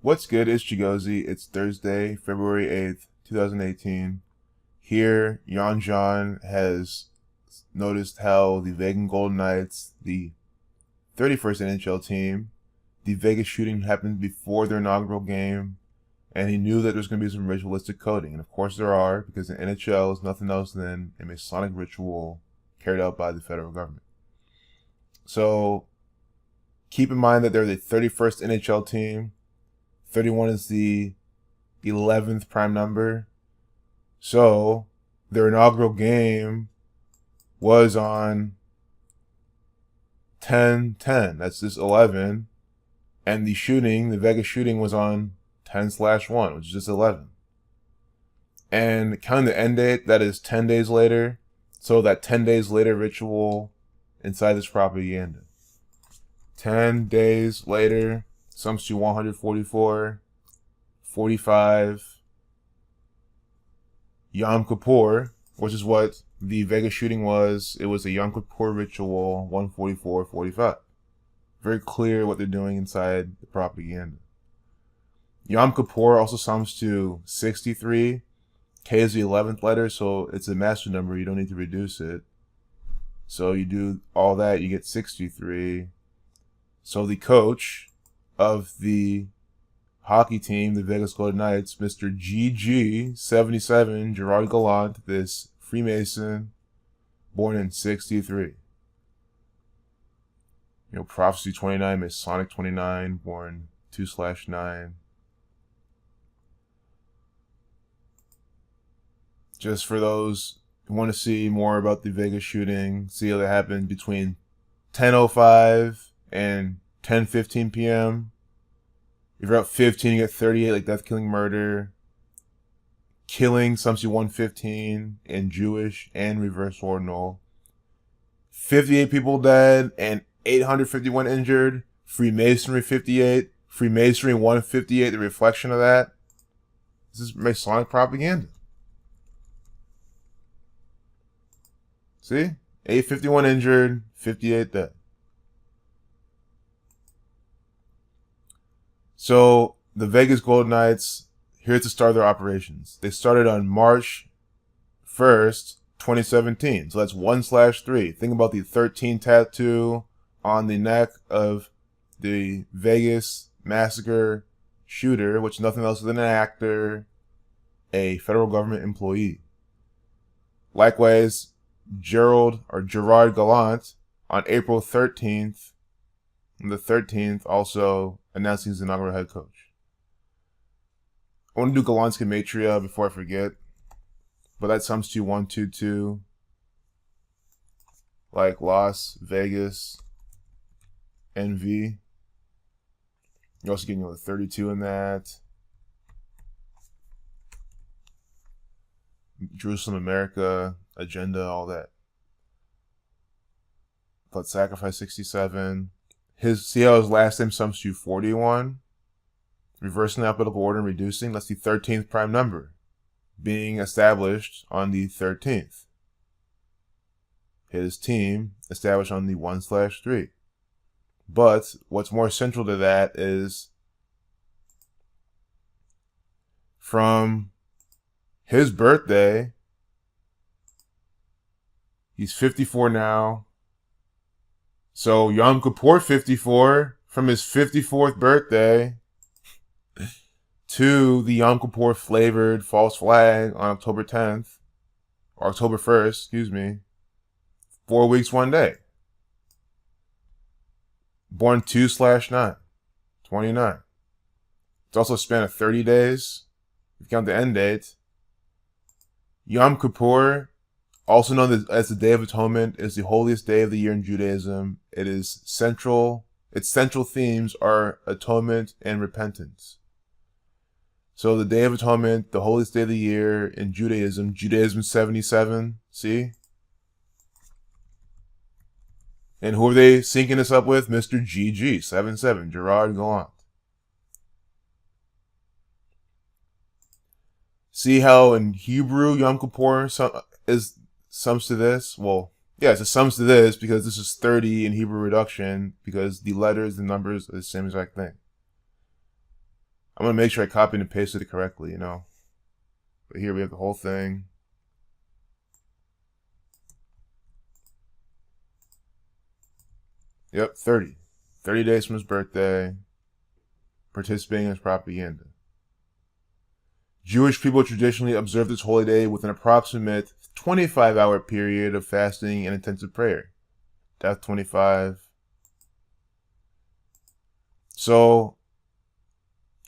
What's good? It's Chigozi. It's Thursday, February 8th, 2018. Here, John has noticed how the Vegas Golden Knights, the 31st NHL team, the Vegas shooting happened before their inaugural game, and he knew that there's going to be some ritualistic coding. And of course there are, because the NHL is nothing else than a Masonic ritual carried out by the federal government. So, keep in mind that they're the 31st NHL team. 31 is the 11th prime number. So, their inaugural game was on 10/10. That's this 11. And the Vegas shooting was on 10/1, which is just 11. And counting the end date, that is 10 days later. So that 10 days later ritual inside this propaganda. 10 days later, sums to 144, 45, Yom Kippur, which is what the Vegas shooting was. It was a Yom Kippur ritual, 144, 45. Very clear what they're doing inside the propaganda. Yom Kippur also sums to 63. K is the 11th letter, so it's a master number. You don't need to reduce it. So you do all that, you get 63. So the coach of the hockey team, the Vegas Golden Knights, Mr. GG77, Gerard Gallant, this Freemason, born in 63. Prophecy 29, Masonic 29, born 2/9. Just for those who want to see more about the Vegas shooting, see how that happened between 10:05 and 10:15 p.m. If you're up 15, you get 38, like death, killing, murder. Killing, sums to 115 in Jewish and reverse ordinal. 58 people dead and 851 injured. Freemasonry 58. Freemasonry 158, the reflection of that. This is Masonic propaganda. See? 851 injured, 58 dead. So, the Vegas Golden Knights, here's the start of their operations. They started on March 1st, 2017. So that's 1/3. Think about the 13 tattoo on the neck of the Vegas Massacre shooter, which is nothing else than an actor, a federal government employee. Likewise, Gerard Gallant on April 13th, the 13th, also announcing his inaugural head coach. I want to do Gallant's gematria before I forget, but that sums to 122, like Las Vegas NV. You're also getting 32 in that. Jerusalem, America, agenda, all that. But sacrifice 67. See how his last name sums to 41? Reversing the alphabetical order and reducing, that's the 13th prime number, being established on the 13th. His team established on the 1/3. But what's more central to that is from his birthday, he's 54 now. So Yom Kippur 54, from his 54th birthday to the Yom Kippur flavored false flag on October 10th, or October 1st, 4 weeks, 1 day. Born 2/9, 29. It's also a span of 30 days. If you count the end date. Yom Kippur, also known as the Day of Atonement, is the holiest day of the year in Judaism. Its central themes are atonement and repentance. So the Day of Atonement, the holiest day of the year in Judaism 77, see? And who are they syncing this up with? Mr. GG77, Gerard Gallant. See how in Hebrew Yom Kippur sums to this? Well, yes, it sums to this because this is 30 in Hebrew reduction because the letters, the numbers are the same exact thing. I'm going to make sure I copied and pasted it correctly, you know. But here we have the whole thing. Yep, 30. 30 days from his birthday. Participating in his propaganda. Jewish people traditionally observe this holy day with an approximate 25-hour period of fasting and intensive prayer. Death 25. So,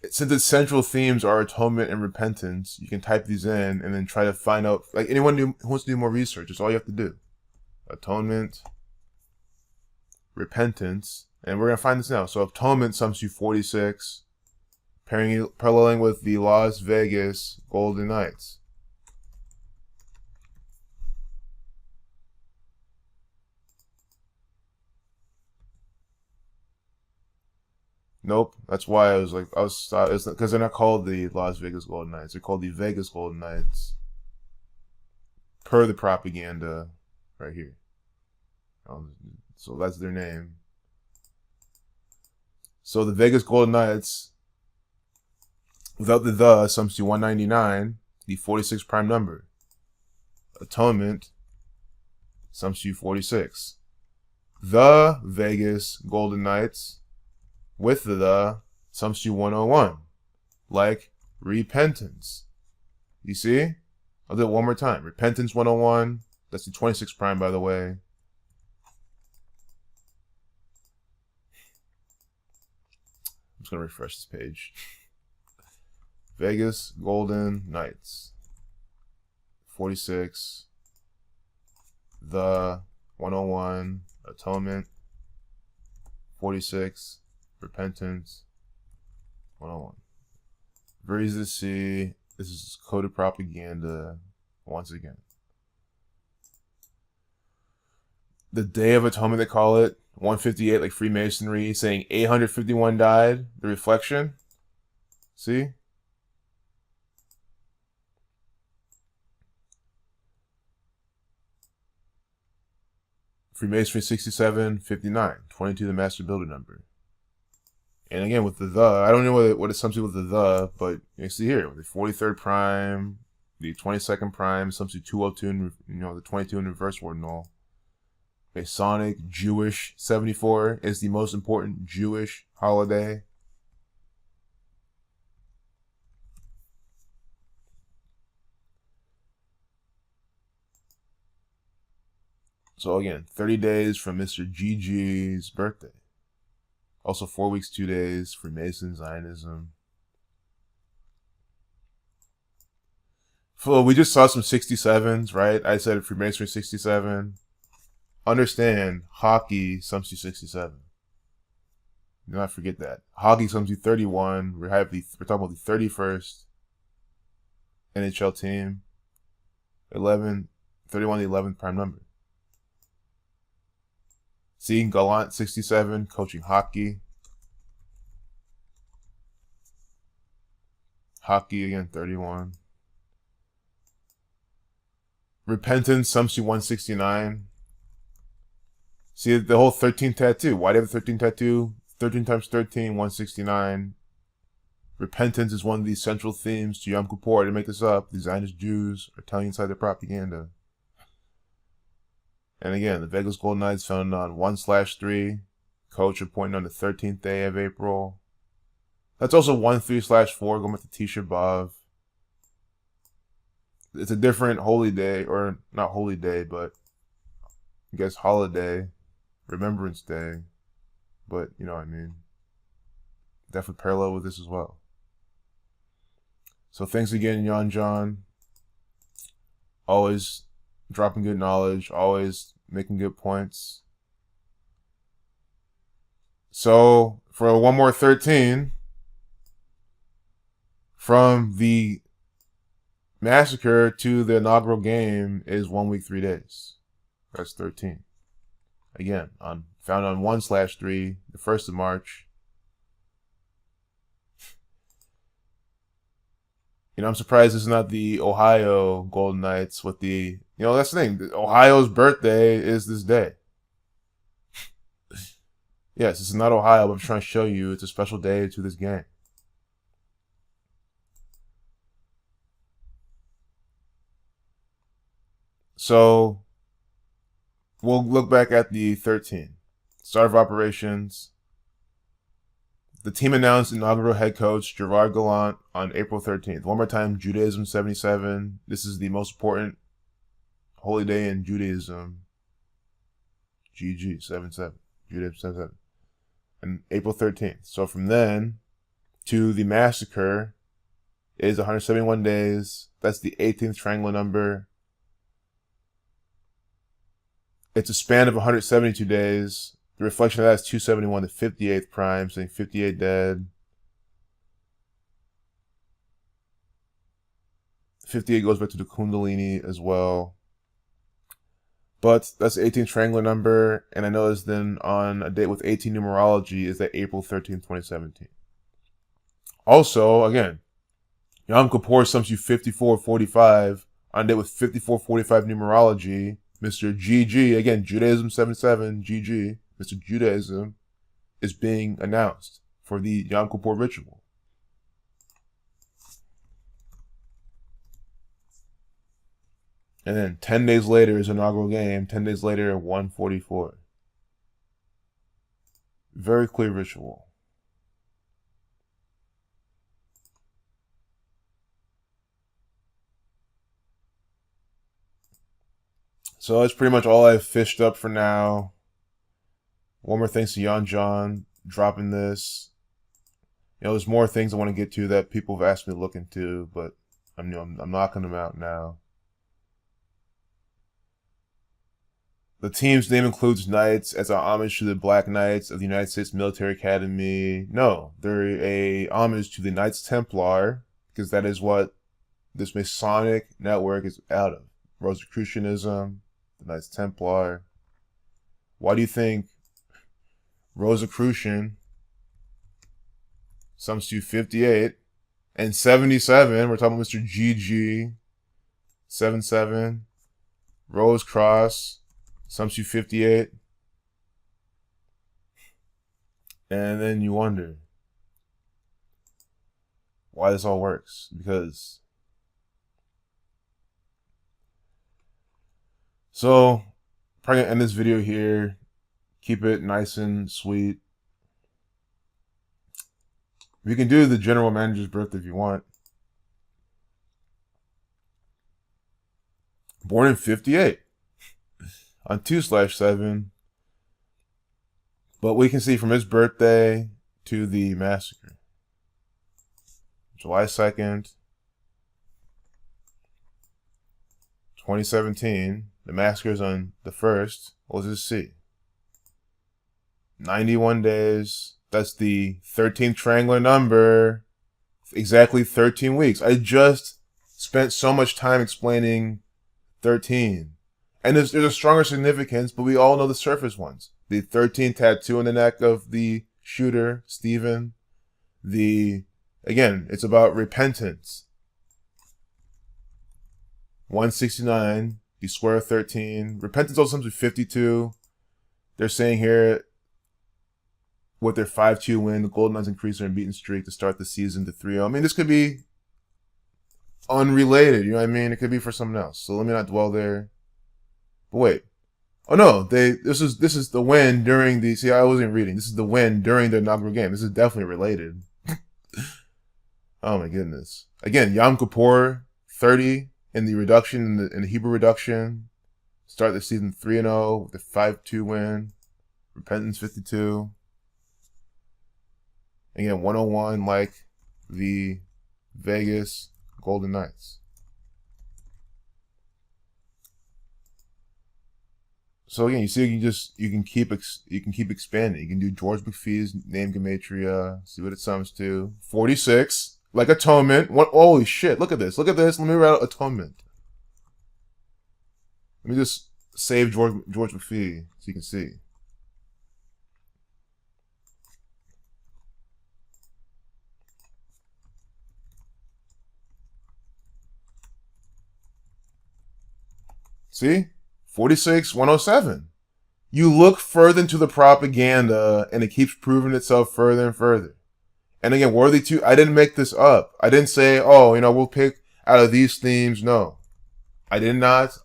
since its central themes are atonement and repentance, you can type these in and then try to find out, like anyone who wants to do more research, that's all you have to do. Atonement, repentance, and we're going to find this now. So atonement sums to 46, paralleling with the Las Vegas Golden Knights. Nope, that's why I was because they're not called the Las Vegas Golden Knights. They're called the Vegas Golden Knights, per the propaganda right here. So that's their name. So the Vegas Golden Knights, without the sums to 199, the 46 prime number. Atonement sums to 46. The Vegas Golden Knights, with the sums to 101, like repentance. You see? I'll do it one more time. Repentance 101. That's the 26 prime, by the way. I'm just going to refresh this page. Vegas Golden Knights. 46. The 101. Atonement. 46. Repentance. 101. Very easy to see. This is coded propaganda once again. The Day of Atonement, they call it. 158, like Freemasonry, saying 851 died. The reflection. See? Freemasonry 67, 59. 22, the Master Builder number. And again, with the, I don't know what it sums to with the, but you see here, with the 43rd prime, the 22nd prime, sums to 202, the 22 in reverse ordinal. Masonic, Jewish, 74 is the most important Jewish holiday. So again, 30 days from Mr. GG's birthday. Also 4 weeks, 2 days, Freemason, Zionism. So we just saw some 67s, right? I said Freemasonry 67. Understand, hockey sums to 67. Do not forget that. Hockey sums to 31. We're talking about the 31st NHL team. 31, the 11th prime number. See, Gallant 67, coaching hockey. Hockey again, 31. Repentance sums to 169. See the whole 13 tattoo. Why do they have a 13 tattoo? 13 times 13, 169. Repentance is one of the central themes to Yom Kippur. I didn't make this up. The Zionist Jews are telling inside their propaganda. And again, the Vegas Golden Knights founded on 1/3. Coach appointed on the 13th day of April. That's also 1/3/4, going back to Tisha B'Av. It's a different holy day, or not holy day, but I guess holiday, Remembrance Day. But, you know what I mean. Definitely parallel with this as well. So thanks again, Yon John. Always dropping good knowledge, always making good points. So for one more 13, from the Massacre to the inaugural game is 1 week, 3 days. That's 13. Again, found on 1/3, the 1st of March. I'm surprised this is not the Ohio Golden Knights with the, that's the thing. Ohio's birthday is this day. Yes, this is not Ohio, but I'm trying to show you it's a special day to this game. So we'll look back at the 13. Start of operations. The team announced inaugural head coach Gerard Gallant on April 13th. One more time, Judaism 77. This is the most important holy day in Judaism. GG 77. Judaism 77. And April 13th. So from then to the massacre is 171 days. That's the 18th triangular number. It's a span of 172 days. The reflection of that is 271, the 58th prime, saying 58 dead. 58 goes back to the Kundalini as well. But that's the 18th triangular number, and I noticed then on a date with 18 numerology is that April 13th, 2017. Also, again, Yom Kippur sums you 5445 on a date with 5445 numerology. Mr. GG, again, Judaism 77, GG, Mr. Judaism is being announced for the Yom Kippur ritual. And then 10 days later is inaugural game. 10 days later at 1:44. Very clear ritual. So that's pretty much all I've fished up for now. One more thanks to Yon John dropping this. You know, there's more things I want to get to that people have asked me to look into, but I'm knocking them out now. The team's name includes Knights as an homage to the Black Knights of the United States Military Academy. No, they're a homage to the Knights Templar, because that is what this Masonic network is out of. Rosicrucianism, the Knights Templar. Why do you think Rosicrucian sums to 58 and 77? We're talking about Mr. GG 77. Rose Cross sums to 58. And then you wonder why this all works. Because so, probably gonna end this video here. Keep it nice and sweet. We can do the general manager's birthday if you want. Born in 58 on 2/7. But we can see from his birthday to the massacre. July 2nd, 2017. The massacre is on the 1st. What does it see? 91 days. That's the 13th triangular number. Exactly 13 weeks. I just spent so much time explaining 13. And there's a stronger significance, but we all know the surface ones. The 13 tattoo on the neck of the shooter, Stephen. Again, it's about repentance. 169, the square of 13. Repentance also comes with 52. They're saying here, with their 5-2 win, the Golden Knights increase their unbeaten streak to start the season to 3-0. I mean, this could be unrelated, you know what I mean? It could be for someone else. So let me not dwell there. But wait. Oh no, this is the win during the, see, I wasn't reading. This is the win during the inaugural game. This is definitely related. Oh my goodness. Again, Yom Kippur, 30 in the reduction, in the Hebrew reduction. Start the season 3-0 with a 5-2 win. Repentance 52. Again, 101 like the Vegas Golden Knights. So again, you see, you can keep expanding. You can do George McPhee's name gematria. See what it sums to. 46, like atonement. What? Holy shit! Look at this. Look at this. Let me write out atonement. Let me just save George McPhee so you can see. See? 46, 107. You look further into the propaganda and it keeps proving itself further and further. And again, worthy to, I didn't make this up. I didn't say, oh, we'll pick out of these themes. No, I did not.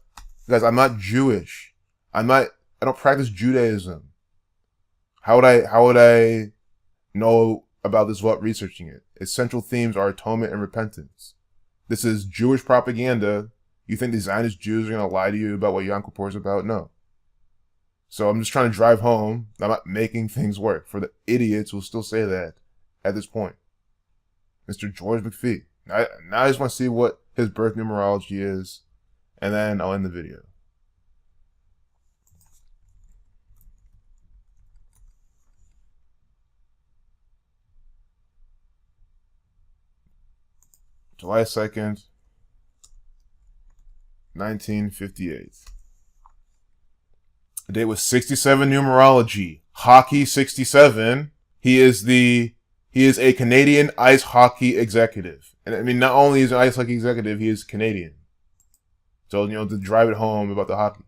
Guys, I'm not Jewish. I don't practice Judaism. How would I know about this without researching it? Its central themes are atonement and repentance. This is Jewish propaganda. You think the Zionist Jews are going to lie to you about what Yom Kippur is about? No. So I'm just trying to drive home. I'm not making things work for the idiots who still say that at this point. Mr. George McPhee. Now I just want to see what his birth numerology is, and then I'll end the video. July 2nd, 1958. The date was 67 numerology. Hockey 67. He is a Canadian ice hockey executive. And I mean, not only is he an ice hockey executive, he is Canadian. So, to drive it home about the hockey.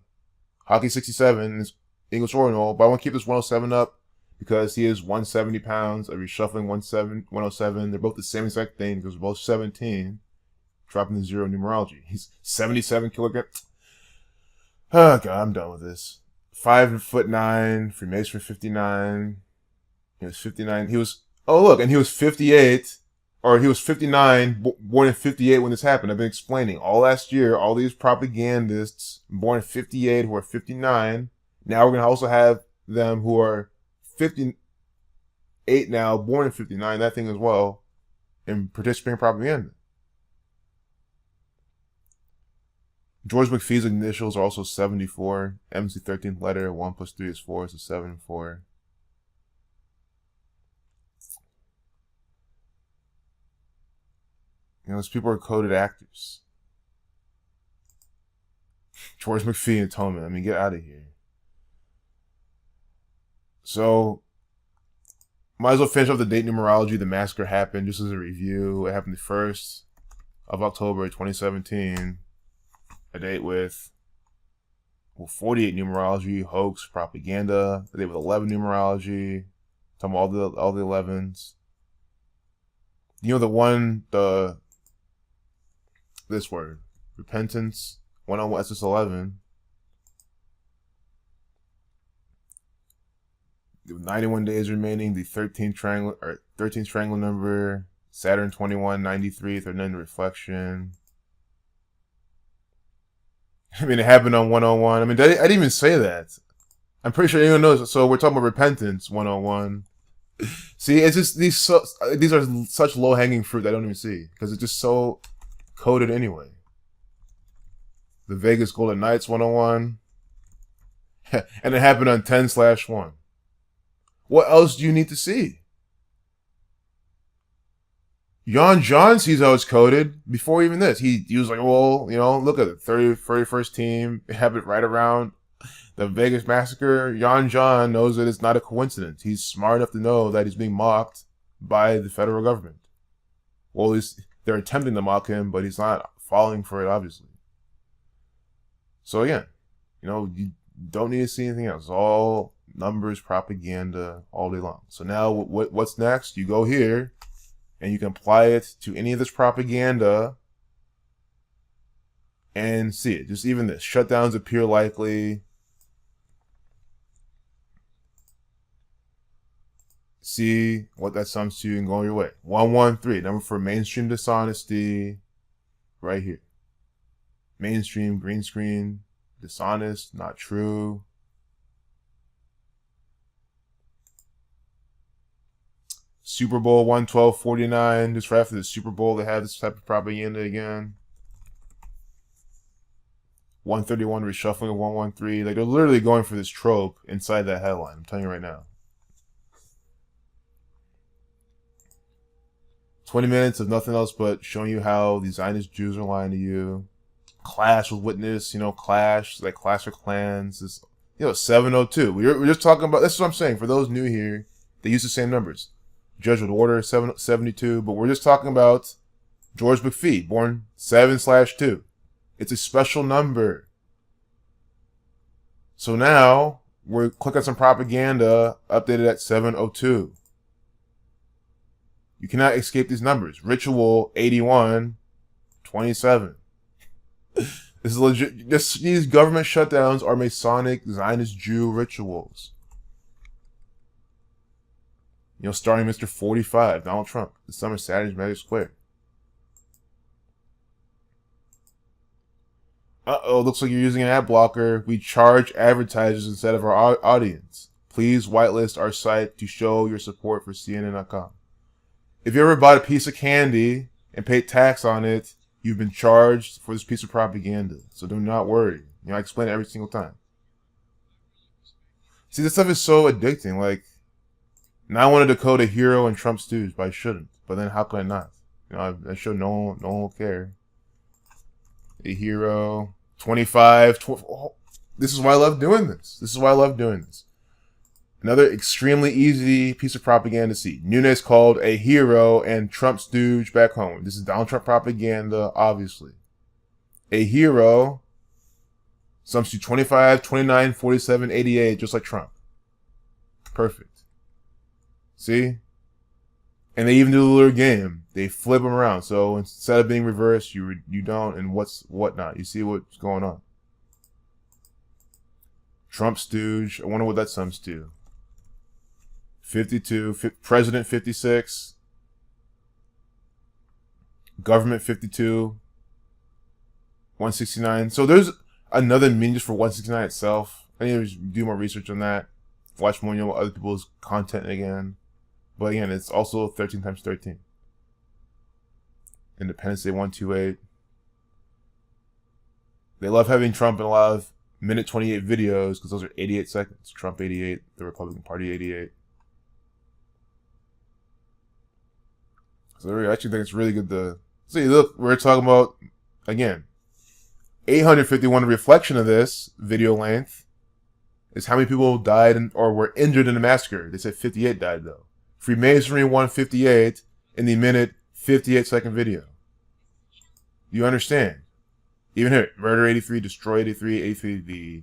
Hockey 67 is English ordinal, but I want to keep this 107 up because he is 170 pounds. I'm reshuffling 107. They're both the same exact thing because they're both 17. Dropping the 0 numerology. He's 77 kilograms. Oh, God, I'm done with this. 5'9", Freemasonry 59. He was 59. He was 58, or he was 59, born in 58 when this happened. I've been explaining all last year, all these propagandists born in 58 who are 59. Now we're going to also have them who are 58 now, born in 59, that thing as well, and participating in propaganda. George McPhee's initials are also 74. M's the 13th letter. 1 plus 3 is 4, so 7 and 4. Those people are coded actors. George McPhee and Atonement. I mean, get out of here. So, might as well finish up the date numerology. The massacre happened, just as a review. It happened the 1st of October 2017. A date with 48 numerology, hoax, propaganda. A date with 11 numerology. Talking about all the 11s. This word, repentance, 101 SS11. 91 days remaining. The 13th triangle number. Saturn 21, 93, third end reflection. I mean, it happened on 101. I mean, I didn't even say that. I'm pretty sure anyone knows. So we're talking about repentance, 101. See, it's just these are such low hanging fruit that I don't even see because it's just so coded anyway. The Vegas Golden Knights 101. And it happened on 10/1. What else do you need to see? Jan John sees how it's coded before even this. He was like, well, look at it. 31st team. It happened right around the Vegas Massacre. Jan John knows that it's not a coincidence. He's smart enough to know that he's being mocked by the federal government. Well, at least they're attempting to mock him, but he's not falling for it, obviously. So again, you don't need to see anything else. It's all numbers, propaganda, all day long. So now what's next? You go here, and you can apply it to any of this propaganda and see it. Just even this. Shutdowns appear likely. See what that sums to and go your way. 113, number for mainstream dishonesty, right here. Mainstream, green screen, dishonest, not true. Super Bowl 112.49, just right after the Super Bowl, they have this type of propaganda again. 131, reshuffling of 113. Like, they're literally going for this trope inside that headline. I'm telling you right now. 20 minutes of nothing else but showing you how the Zionist Jews are lying to you. Clash with witness, clash, like Clash of Clans. This, 702. We're just talking about, this is what I'm saying. For those new here, they use the same numbers. Jesuit Order, 772. But we're just talking about George McPhee, born 7/2. It's a special number. So now, we're clicking some propaganda, updated at 702. You cannot escape these numbers. Ritual 81, 27. This is legit. These government shutdowns are Masonic Zionist Jew rituals. Starring Mr. 45, Donald Trump, this summer, Saturday's Magic Square. Looks like you're using an ad blocker. We charge advertisers instead of our audience. Please whitelist our site to show your support for CNN.com. If you ever bought a piece of candy and paid tax on it, you've been charged for this piece of propaganda. So do not worry. I explain it every single time. See, this stuff is so addicting. Like, now I want to decode a hero and Trump stooge, but I shouldn't. But then how can I not? I show no one will care. A hero, 25. This is why I love doing this. Another extremely easy piece of propaganda to see. Nunes called a hero and Trump stooge back home. This is Donald Trump propaganda, obviously. A hero, some to 25, 29, 47, 88, just like Trump. Perfect. See? And they even do a little game. They flip them around. So instead of being reversed, you don't, and whatnot. You see what's going on. Trump stooge. I wonder what that sums to. 52, President 56, Government 52, 169. So there's another meaning just for 169 itself. I need to do more research on that. Watch more other people's content again. But again, it's also 13 times 13. Independence Day 128. They love having Trump in a lot of minute 28 videos because those are 88 seconds. Trump 88, the Republican Party 88. So I actually think it's really good to see. Look, we're talking about, again, 851. Reflection of this video length is how many people died or were injured in the massacre. They said 58 died, though. Freemasonry 158 in the minute 58-second video. You understand? Even here, Murder 83, Destroy 83, 83, the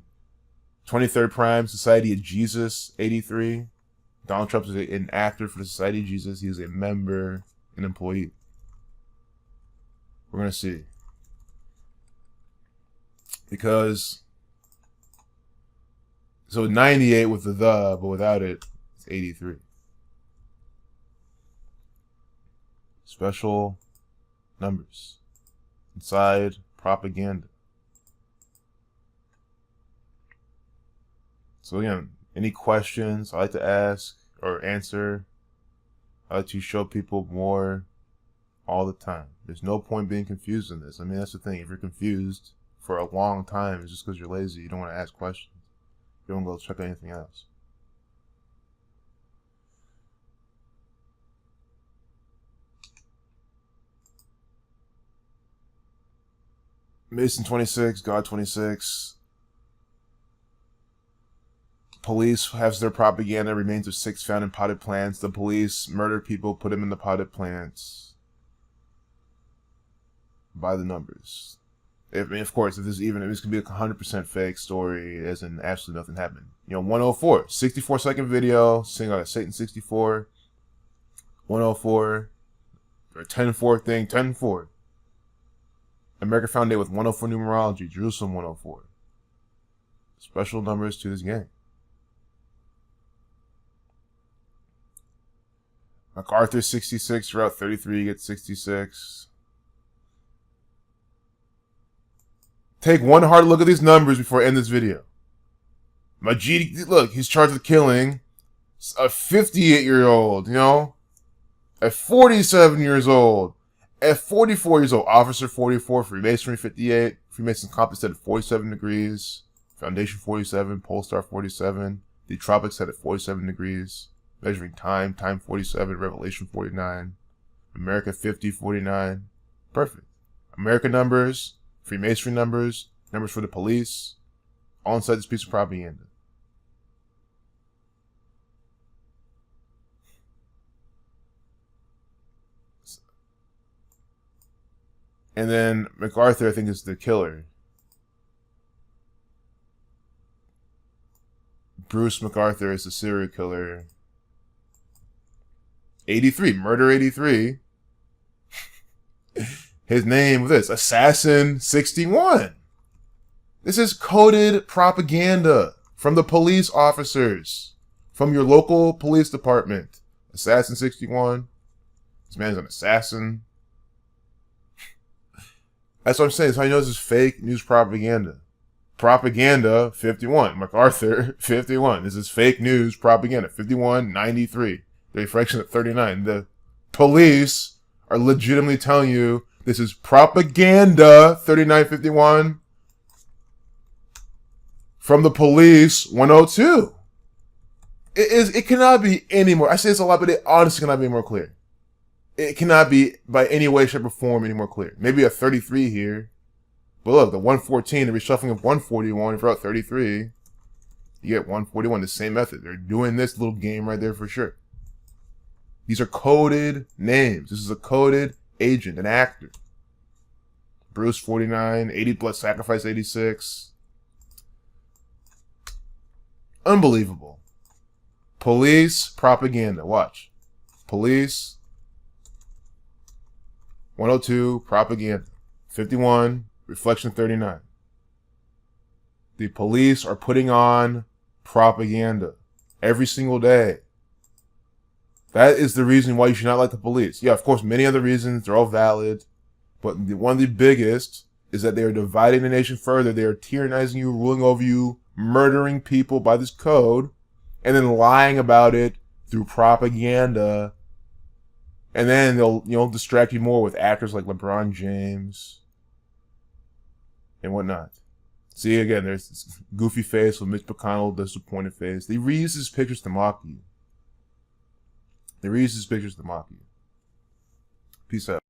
23rd Prime Society of Jesus 83. Donald Trump is an actor for the Society of Jesus. He is a member, an employee. We're going to see. Because, so 98 with the but without it, it's 83. Special numbers. Inside propaganda. So again, any questions I like to ask or answer, I like to show people more all the time. There's no point being confused in this. I mean, that's the thing. If you're confused for a long time, it's just because you're lazy. You don't want to ask questions. You don't go check anything else. Mason 26, God 26. Police has their propaganda, remains of 6 found in potted plants. The police murder people, put them in the potted plants. By the numbers. Of course, if this could be a 100% fake story, as in absolutely nothing happened. 104, 64-second video, Satan 64. 104, or 10-4 thing, 10-4. America found it with 104 numerology, Jerusalem 104. Special numbers to this game. MacArthur 66, Route 33 gets 66. Take one hard look at these numbers before I end this video. Majid, look, he's charged with killing a 58-year-old, at 47 years old. At 44 years old, Officer 44, Freemasonry 58, Freemason compass set at 47 degrees, Foundation 47, Polestar 47, the Tropics set at 47 degrees, Measuring Time, Time 47, Revelation 49, America 50, 49. Perfect. America numbers, Freemasonry numbers, numbers for the police, all inside this piece of propaganda. And then MacArthur, I think, is the killer. Bruce MacArthur is the serial killer. 83, Murder 83. His name was this, Assassin 61. This is coded propaganda from the police officers, from your local police department. Assassin 61. This man's an assassin. That's what I'm saying. That's how you know this is fake news propaganda. Propaganda 51. MacArthur 51. This is fake news propaganda 5193. The reflection at 39. The police are legitimately telling you this is propaganda 3951 from the police 102. It cannot be any more. I say this a lot, but it honestly cannot be more clear. It cannot be by any way, shape, or form any more clear. Maybe a 33 here. But look, the 114, the reshuffling of 141, if you're out 33, you get 141, the same method. They're doing this little game right there for sure. These are coded names. This is a coded agent, an actor. Bruce 49, 80 plus sacrifice 86. Unbelievable. Police propaganda. Watch. Police 102 propaganda. 51 reflection 39. The police are putting on propaganda every single day. That is the reason why you should not like the police. Yeah, of course, many other reasons. They're all valid. But one of the biggest is that they are dividing the nation further. They are tyrannizing you, ruling over you, murdering people by this code, and then lying about it through propaganda. And then they'll distract you more with actors like LeBron James and whatnot. See, again, there's this goofy face with Mitch McConnell, disappointed face. They reuse his pictures to mock you. Peace out.